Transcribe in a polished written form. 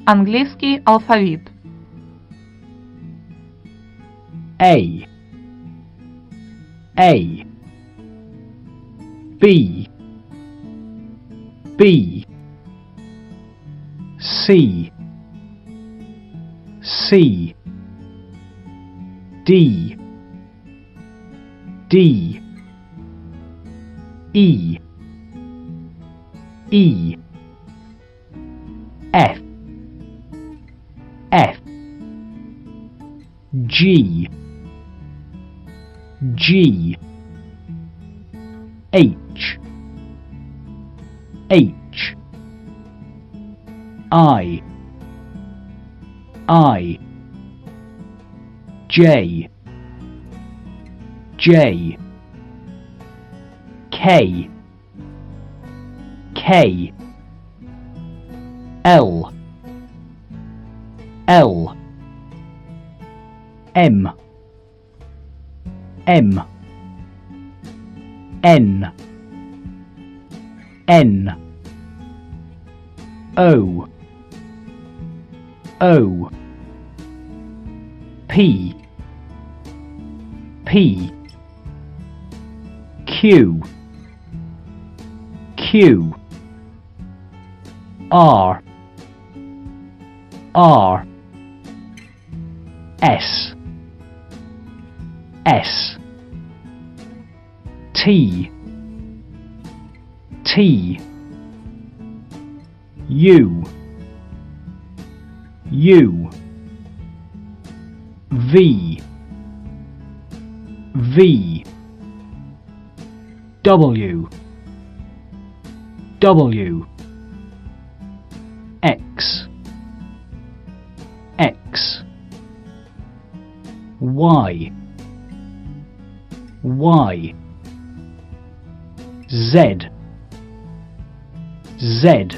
Английский алфавит. A B B C C D D E E F F G G H H I J J K K L L M M N N O O P P Q Q R R S S T T U U V V W W X X Y Y Z Z